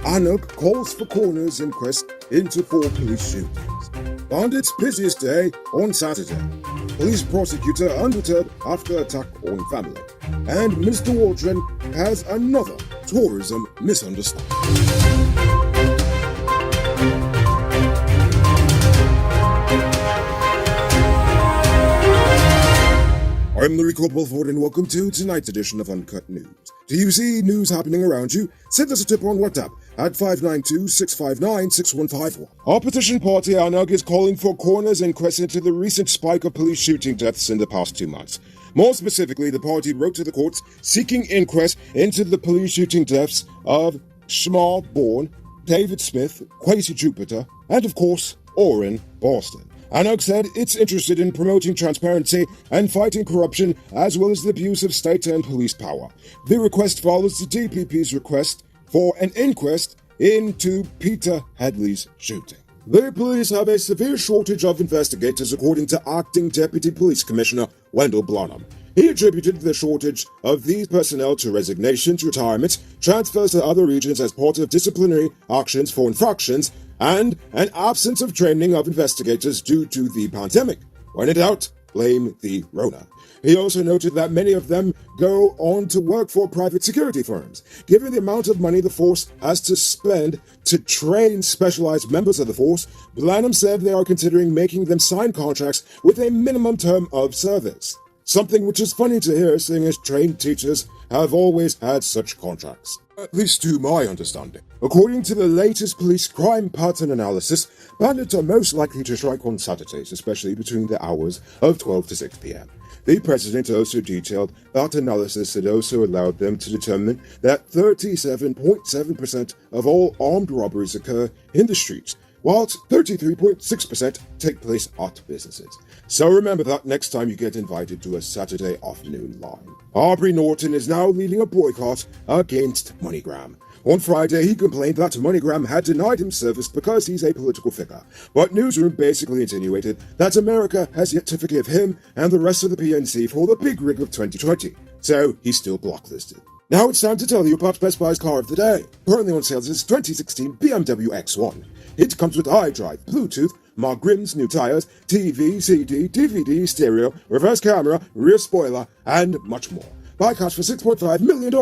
Anuk calls for coroner's inquest into 4 police shootings. Found its busiest day on Saturday. Police prosecutor undeterred after attack on family. And Mr. Waldron has another tourism misunderstanding. I'm Larry Belford and welcome to tonight's edition of Uncut News. Do you see news happening around you? Send us a tip on WhatsApp at 592-659-6151. Opposition party Anug is calling for coroner's inquest into the recent spike of police shooting deaths in the past 2 months. More specifically, the party wrote to the courts seeking inquest into the police shooting deaths of Shmar Bourne, David Smith, Kwesi Jupiter, and of course, Orrin Boston. Anug said it's interested in promoting transparency and fighting corruption as well as the abuse of state and police power. The request follows the DPP's request for an inquest into Peter Hadley's shooting. The police have a severe shortage of investigators, according to Acting Deputy Police Commissioner Wendell Blonham. He attributed the shortage of these personnel to resignations, retirements, transfers to other regions as part of disciplinary actions for infractions, and an absence of training of investigators due to the pandemic. When in doubt, blame the Rona. He also noted that many of them go on to work for private security firms. Given the amount of money the force has to spend to train specialized members of the force, Blanham said they are considering making them sign contracts with a minimum term of service. Something which is funny to hear, seeing as trained teachers have always had such contracts. At least to my understanding. According to the latest police crime pattern analysis, bandits are most likely to strike on Saturdays, especially between the hours of 12 to 6 p.m. The president also detailed that analysis had also allowed them to determine that 37.7% of all armed robberies occur in the streets, whilst 33.6% take place at businesses. So remember that next time you get invited to a Saturday afternoon line. Aubrey Norton is now leading a boycott against MoneyGram. On Friday, he complained that MoneyGram had denied him service because he's a political figure. But Newsroom basically insinuated that America has yet to forgive him and the rest of the PNC for the big rig of 2020. So he's still blacklisted. Now it's time to tell you about Best Buy's car of the day. Currently on sale is 2016 BMW X1. It comes with iDrive, Bluetooth, Mark Grimm's new tires, TV, CD, DVD, stereo, reverse camera, rear spoiler, and much more. Buy cash for $6.5 million,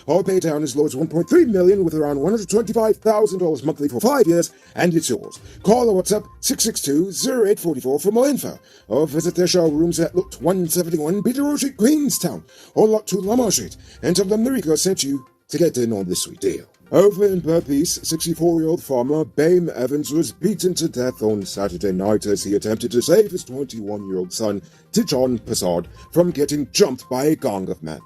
or pay down as low as $1.3 million with around $125,000 monthly for 5 years, and it's yours. Call or WhatsApp 662-0844 for more info, or visit their showrooms at Lot 171 Peter Street, Queenstown, or Lot 2 Lamar Street, and tell them Rico sent you to get in on this sweet deal. Over in Burpees, 64-year-old farmer Bame Evans was beaten to death on Saturday night as he attempted to save his 21-year-old son, Tijon Passard, from getting jumped by a gang of men.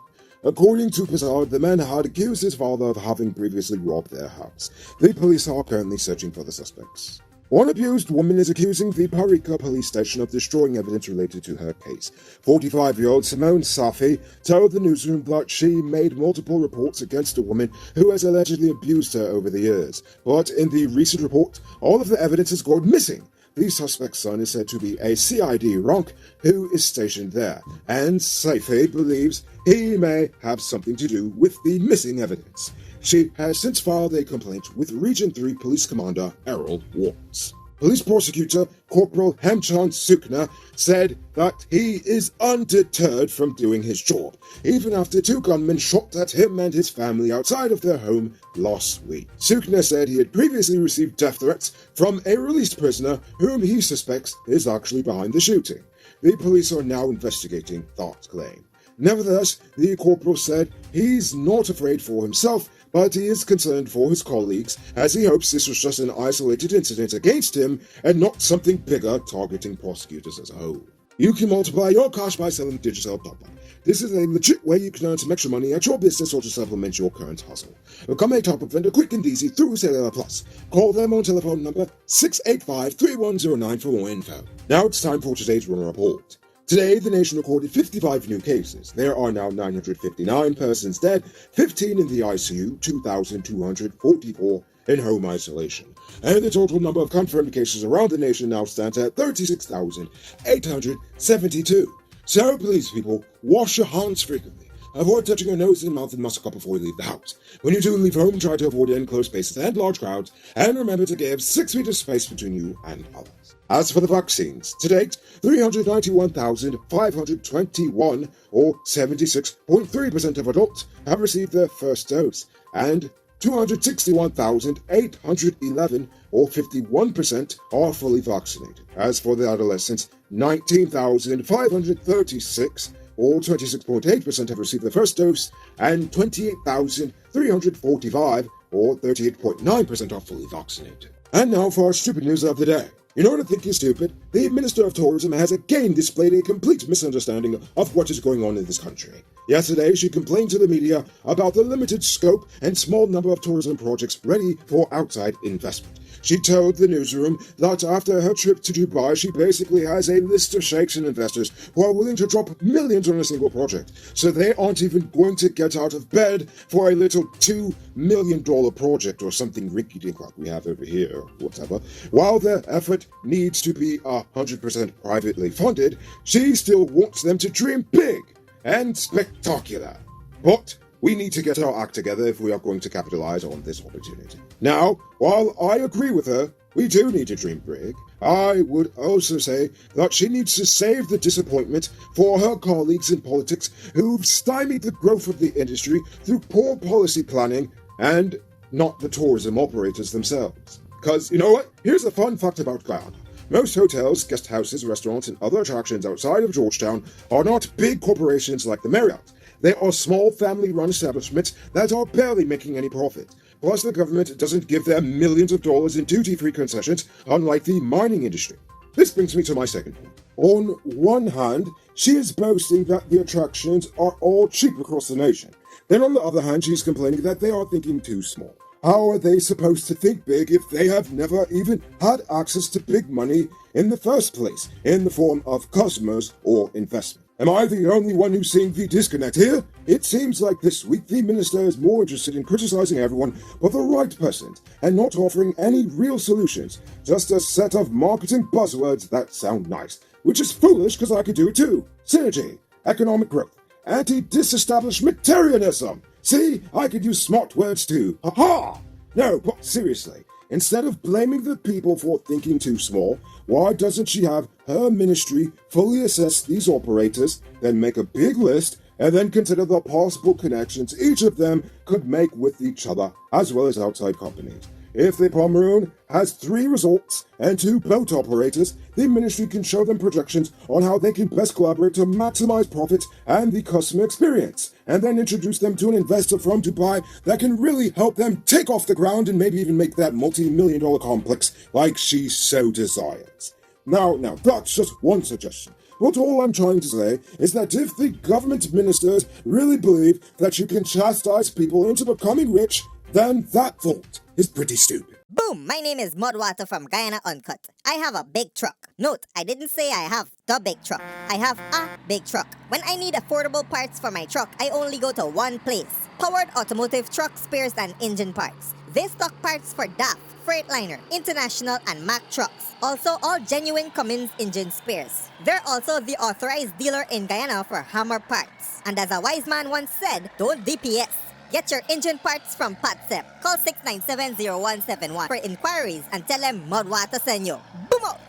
According to Passard, the men had accused his father of having previously robbed their house. The police are currently searching for the suspects. One abused woman is accusing the Parika police station of destroying evidence related to her case. 45-year-old Simone Safi told the Newsroom that she made multiple reports against a woman who has allegedly abused her over the years. But in the recent report, all of the evidence has gone missing. The suspect's son is said to be a CID rank who is stationed there, and Safi believes he may have something to do with the missing evidence. She has since filed a complaint with Region 3 Police Commander Errol Watts. Police Prosecutor Corporal Hemchan Sukna said that he is undeterred from doing his job, even after 2 gunmen shot at him and his family outside of their home last week. Sukna said he had previously received death threats from a released prisoner whom he suspects is actually behind the shooting. The police are now investigating that claim. Nevertheless, the corporal said he's not afraid for himself, but he is concerned for his colleagues, as he hopes this was just an isolated incident against him and not something bigger targeting prosecutors as a whole. You can multiply your cash by selling digital top-up. This is a legit way you can earn some extra money at your business or to supplement your current hustle. Become a top-up vendor quick and easy through Cellular Plus. Call them on telephone number 685-3109 for more info. Now it's time for today's Runner Report. Today, the nation recorded 55 new cases. There are now 959 persons dead, 15 in the ICU, 2,244 in home isolation. And the total number of confirmed cases around the nation now stands at 36,872. So please, people, wash your hands frequently. avoid touching your nose and mouth and musk up before you leave the house. When you do leave home, try to avoid enclosed spaces and large crowds, and remember to give 6 feet of space between you and others. As for the vaccines, to date, 391,521, or 76.3% of adults, have received their first dose, and 261,811, or 51%, are fully vaccinated. As for the adolescents, 19,536, or 26.8%, have received their first dose, and 28,345, or 38.9%, are fully vaccinated. And now for our stupid news of the day. In order to think you're stupid, the Minister of Tourism has again displayed a complete misunderstanding of what is going on in this country. Yesterday, she complained to the media about the limited scope and small number of tourism projects ready for outside investment. She told the newsroom that after her trip to Dubai, she basically has a list of sheikhs and investors who are willing to drop millions on a single project, so they aren't even going to get out of bed for a little $2 million project or something rinky-dink like we have over here, or whatever. While their effort needs to be 100% privately funded, she still wants them to dream big and spectacular. But we need to get our act together if we are going to capitalize on this opportunity. Now, while I agree with her, we do need to dream big, I would also say that she needs to save the disappointment for her colleagues in politics who've stymied the growth of the industry through poor policy planning and not the tourism operators themselves. Because, you know what? Here's a fun fact about Guyana. Most hotels, guest houses, restaurants, and other attractions outside of Georgetown are not big corporations like the Marriott. They are small family-run establishments that are barely making any profit. Plus, the government doesn't give them millions of dollars in duty-free concessions, unlike the mining industry. This brings me to my second point. On one hand, she is boasting that the attractions are all cheap across the nation. Then on the other hand, she's complaining that they are thinking too small. How are they supposed to think big if they have never even had access to big money in the first place, in the form of customers or investment? Am I the only one who's seeing the disconnect here? It seems like this week the minister is more interested in criticizing everyone but the right person and not offering any real solutions, just a set of marketing buzzwords that sound nice, which is foolish because I could do it too. Synergy, economic growth, anti-disestablishmentarianism. See, I could use smart words too. Ha-ha! No, but seriously, instead of blaming the people for thinking too small, why doesn't she have her ministry fully assess these operators, then make a big list, and then consider the possible connections each of them could make with each other, as well as outside companies? If the Pomeroon has 3 resorts and 2 boat operators, the ministry can show them projections on how they can best collaborate to maximize profits and the customer experience, and then introduce them to an investor from Dubai that can really help them take off the ground and maybe even make that multi-million-dollar complex like she so desires. Now, that's just one suggestion. But all I'm trying to say is that if the government ministers really believe that you can chastise people into becoming rich, then that thought is pretty stupid. Boom! My name is Mudwater from Guyana Uncut. I have a big truck. Note, I didn't say I have the big truck. I have a big truck. When I need affordable parts for my truck, I only go to one place. Powered Automotive Truck Spares and Engine Parts. They stock parts for DAF, Freightliner, International, and Mack trucks. Also, all genuine Cummins engine spares. They're also the authorized dealer in Guyana for Hammer parts. And as a wise man once said, don't DPS. Get your engine parts from Patsep. Call 697-0171 for inquiries and tell them Mudwater send you. Boom out!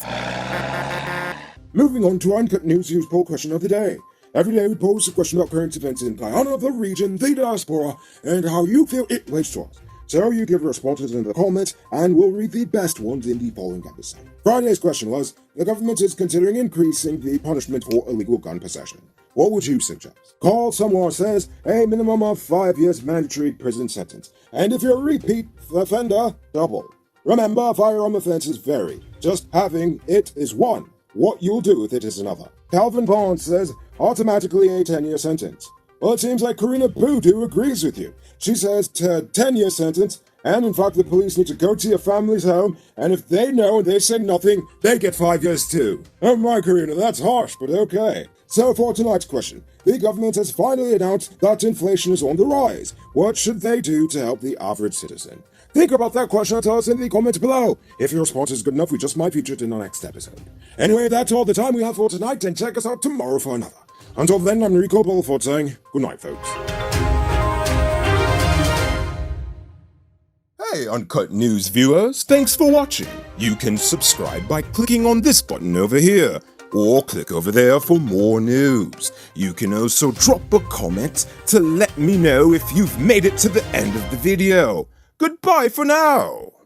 Moving on to our Uncut News poll question of the day. Every day we pose a question about current events in Guyana, the region, the diaspora, and how you feel it relates to us. So you give your responses in the comments, and we'll read the best ones in the following episode. Friday's question was, the government is considering increasing the punishment for illegal gun possession. What would you suggest? Carl Somewhere says, a minimum of 5 years mandatory prison sentence. And if you're a repeat offender, double. Remember, firearm offenses vary. Just having it is one. What you'll do with it is another. Calvin Barnes says, automatically a 10-year sentence. Well, it seems like Karina Boodoo agrees with you. She says 10-year sentence, and in fact the police need to go to your family's home, and if they know and they say nothing, they get 5 years too. Oh my, Karina, that's harsh, but okay. So for tonight's question, the government has finally announced that inflation is on the rise. What should they do to help the average citizen? Think about that question and tell us in the comments below. If your response is good enough, we just might feature it in our next episode. Anyway, that's all the time we have for tonight, and check us out tomorrow for another. Until then, I'm Rico Bulford saying good night, folks. Hey, Uncut News viewers, thanks for watching. You can subscribe by clicking on this button over here, or click over there for more news. You can also drop a comment to let me know if you've made it to the end of the video. Goodbye for now.